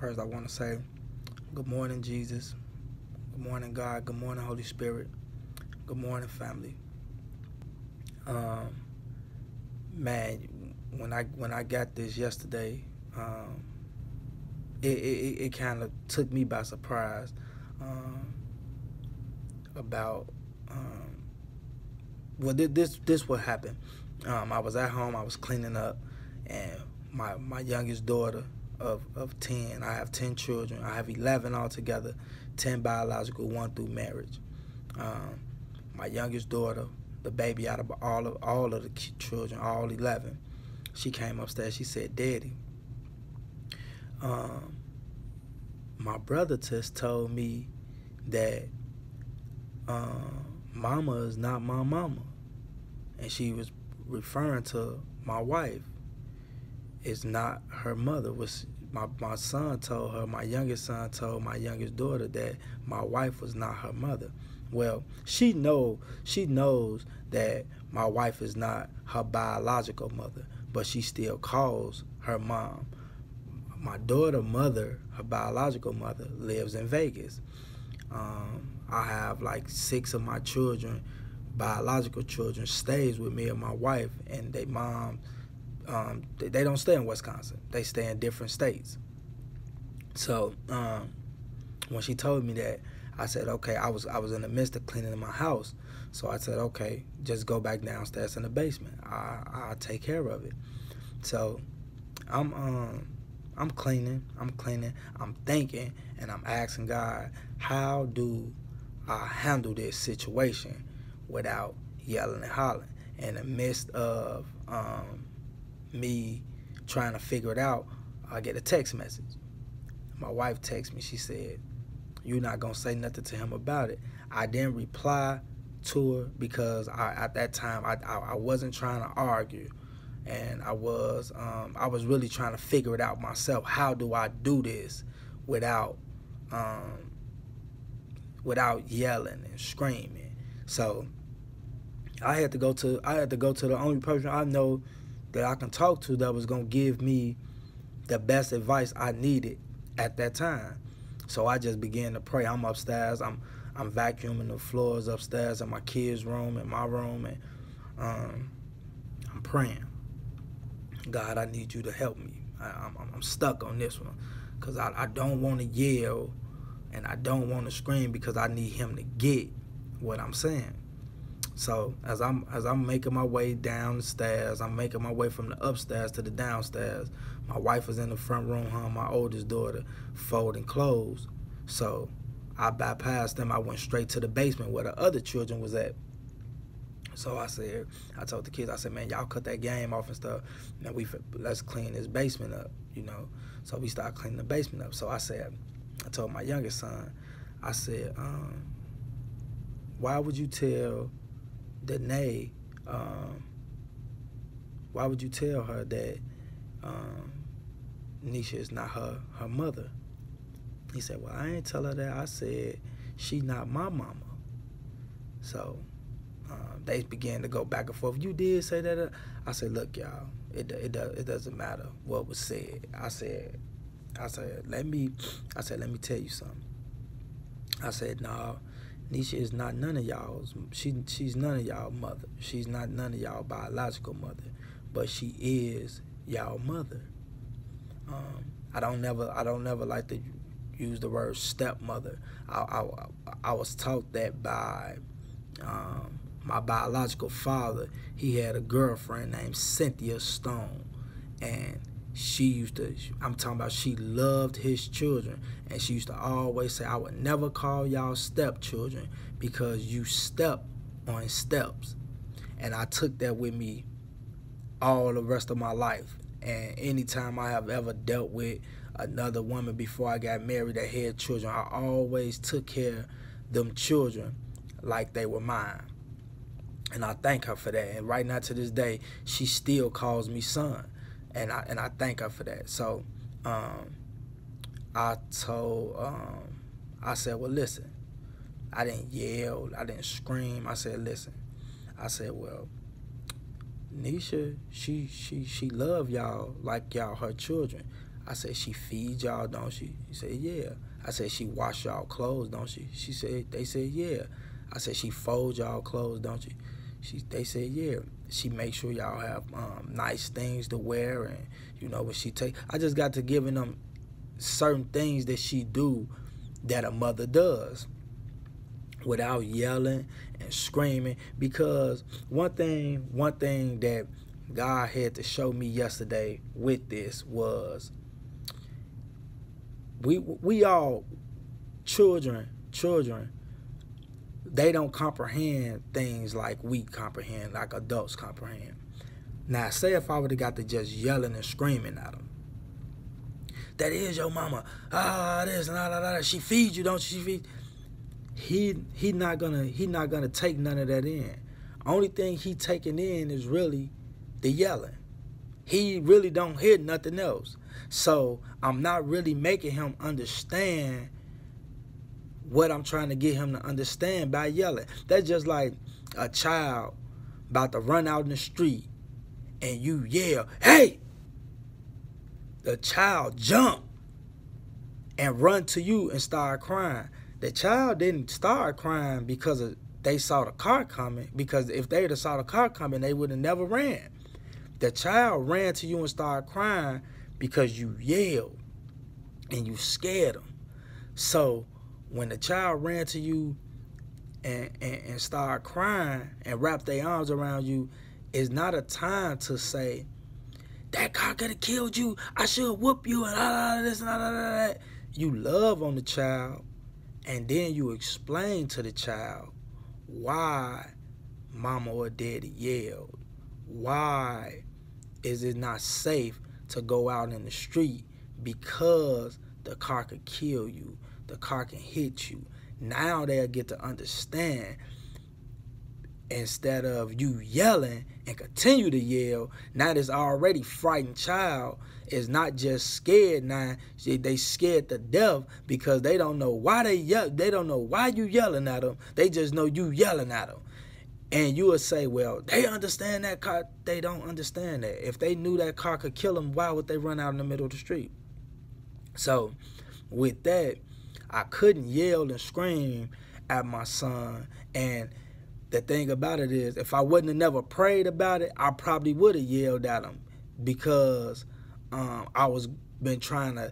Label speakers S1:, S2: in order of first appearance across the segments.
S1: First, I want to say good morning, Jesus. Good morning, God. Good morning, Holy Spirit. Good morning, family. Um, man, when I got this yesterday, it kind of took me by surprise um, about this what happened. I was at home. I was cleaning up, and my youngest daughter of 10. I have 10 children. I have 11 altogether, 10 biological, one through marriage. Um, my youngest daughter, the baby out of all of the children, all 11, she came upstairs. She said, "Daddy, um, my brother just told me that Mama is not my mama," and she was referring to my wife. Is not her mother. Was my son told her, my youngest son told my youngest daughter that my wife was not her mother. Well, she knows that my wife is not her biological mother, but she still calls her mom. My daughter's mother, her biological mother, lives in Vegas. I have like 6 of my children, biological children, stays with me and my wife, and they mom, they don't stay in Wisconsin. They stay in different states. So when she told me that, I said, okay. I was in the midst of cleaning my house, so I said, okay, just go back downstairs in the basement. I'll take care of it. So I'm cleaning. I'm thinking, and I'm asking God, how do I handle this situation without yelling and hollering in the midst of me trying to figure it out? I get a text message. My wife texted me. She said, "You're not going to say nothing to him about it." I didn't reply to her because at that time I wasn't trying to argue, and I was really trying to figure it out myself. How do I do this without yelling and screaming? So I had to go to the only person I know that I can talk to that was gonna give me the best advice I needed at that time. So I just began to pray. I'm upstairs. I'm vacuuming the floors upstairs in my kids' room, in my room, and I'm praying. God, I need you to help me. I'm stuck on this one because I don't want to yell and I don't want to scream because I need him to get what I'm saying. So as I'm making my way down the stairs, I'm making my way from the upstairs to the downstairs. My wife was in the front room, my oldest daughter, folding clothes. So I bypassed them. I went straight to the basement where the other children was at. So I told the kids, I said, man, y'all cut that game off and stuff. Now let's clean this basement up, So we started cleaning the basement up. So I told my youngest son, I said, why would you tell Danae, why would you tell her that Nisha is not her mother? He said, well, I ain't tell her that. I said, she not my mama. So they began to go back and forth. You did say that? I said, look, y'all, it doesn't matter what was said. I said, let me tell you something. I said, no, Nisha is not none of y'all's. She's none of y'all mother. She's not none of y'all biological mother, but she is y'all mother. I don't never like to use the word stepmother. I was taught that by my biological father. He had a girlfriend named Cynthia Stone, and she loved his children, and she used to always say, I would never call y'all stepchildren because you step on steps. And I took that with me all the rest of my life. And anytime I have ever dealt with another woman before I got married that had children, I always took care of them children like they were mine. And I thank her for that. And right now to this day, she still calls me son. And I thank her for that. So I said, well, listen, I didn't yell, I didn't scream. I said, listen, well, Nisha, she love y'all like y'all her children. I said, she feeds y'all, don't she? He said, yeah. I said, she wash y'all clothes, don't she? They said, yeah. I said, she folds y'all clothes, don't she? They said, yeah. She makes sure y'all have nice things to wear, and you know when she I just got to giving them certain things that she do that a mother does without yelling and screaming. Because one thing that God had to show me yesterday with this was we all children, they don't comprehend things like we comprehend, like adults comprehend. Now, say if I would have got to just yelling and screaming at them, that is your mama, this and that, she feeds you, don't she? He not gonna take none of that in. Only thing he taking in is really the yelling. He really don't hear nothing else. So I'm not really making him understand what I'm trying to get him to understand by yelling. That's just like a child about to run out in the street and you yell, hey! The child jump and run to you and start crying. The child didn't start crying because they saw the car coming, because if they would have saw the car coming, they would have never ran. The child ran to you and started crying because you yelled and you scared them. So when the child ran to you and started crying and wrapped their arms around you, it's not a time to say, that car could have killed you, I should whoop you, and this and that. You love on the child, and then you explain to the child why mama or daddy yelled. Why is it not safe to go out in the street? Because the car could kill you. The car can hit you. Now they'll get to understand. Instead of you yelling and continue to yell, now this already frightened child is not just scared now, they scared to death because they don't know why they yell. They don't know why you yelling at them. They just know you yelling at them. And you would say, well, they understand that car. They don't understand that. If they knew that car could kill them, why would they run out in the middle of the street? So with that, I couldn't yell and scream at my son. And the thing about it is, if I wouldn't have never prayed about it, I probably would have yelled at him, because I was been trying to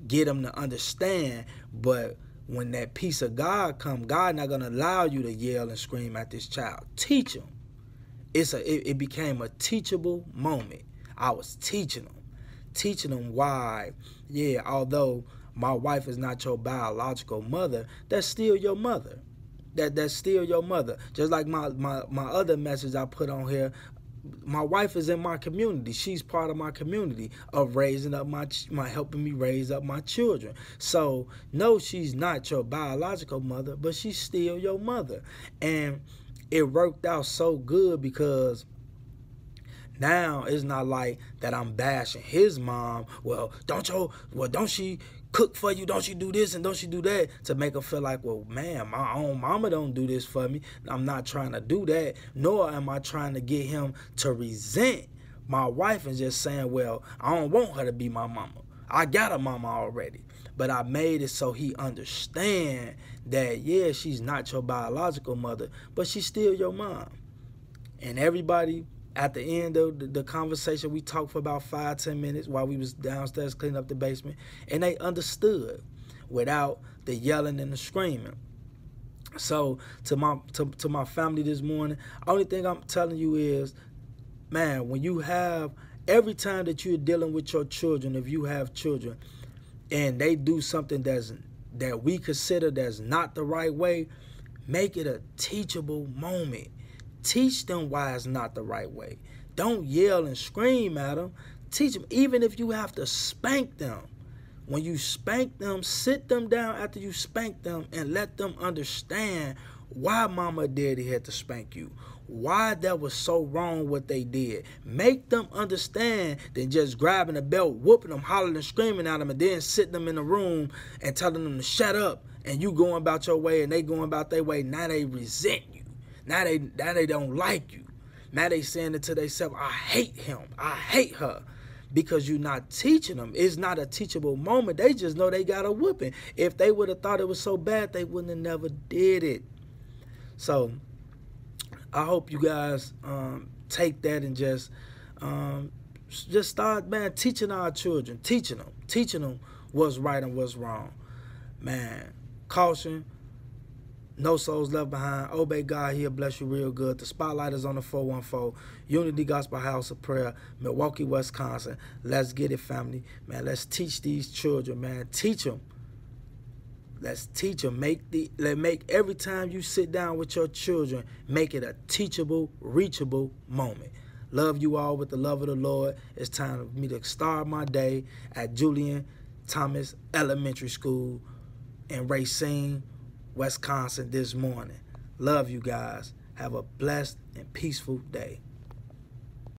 S1: get him to understand. But when that peace of God come, God not gonna allow you to yell and scream at this child. Teach him. It became a teachable moment. I was teaching him why. Yeah, although my wife is not your biological mother, that's still your mother. That's still your mother. Just like my other message I put on here, my wife is in my community. She's part of my community of raising up my helping me raise up my children. So no, she's not your biological mother, but she's still your mother. And it worked out so good, because now it's not like that I'm bashing his mom. Well, don't she cook for you? Don't she do this and don't she do that? To make her feel like, well, man, my own mama don't do this for me. I'm not trying to do that, nor am I trying to get him to resent my wife and just saying, well, I don't want her to be my mama. I got a mama already. But I made it so he understand that, yeah, she's not your biological mother, but she's still your mom. And everybody, at the end of the conversation, we talked for about 5-10 minutes while we was downstairs cleaning up the basement, and they understood without the yelling and the screaming. So to my family this morning, only thing I'm telling you is, man, when you have, every time that you're dealing with your children, if you have children, and they do something that we consider that's not the right way, make it a teachable moment. Teach them why it's not the right way. Don't yell and scream at them. Teach them, even if you have to spank them. When you spank them, sit them down after you spank them and let them understand why mama or daddy had to spank you. Why that was so wrong what they did. Make them understand than just grabbing a belt, whooping them, hollering and screaming at them, and then sitting them in a room and telling them to shut up, and you going about your way and they going about their way. Now they resent you. Now they don't like you. Now they saying it to themselves, I hate him. I hate her. because you're not teaching them. It's not a teachable moment. They just know they got a whooping. If they would have thought it was so bad, they wouldn't have never did it. So I hope you guys take that and just start, man, teaching our children, teaching them what's right and what's wrong. Man, caution, no souls left behind. Obey God, he'll bless you real good. The spotlight is on the 414 Unity Gospel House of Prayer, Milwaukee, Wisconsin. Let's get it, family. Man, let's teach these children, man. Teach them. Let's teach them. Make every time you sit down with your children, make it a teachable, reachable moment. Love you all with the love of the Lord. It's time for me to start my day at Julian Thomas Elementary School in Racine, Wisconsin this morning. Love you guys. Have a blessed and peaceful day.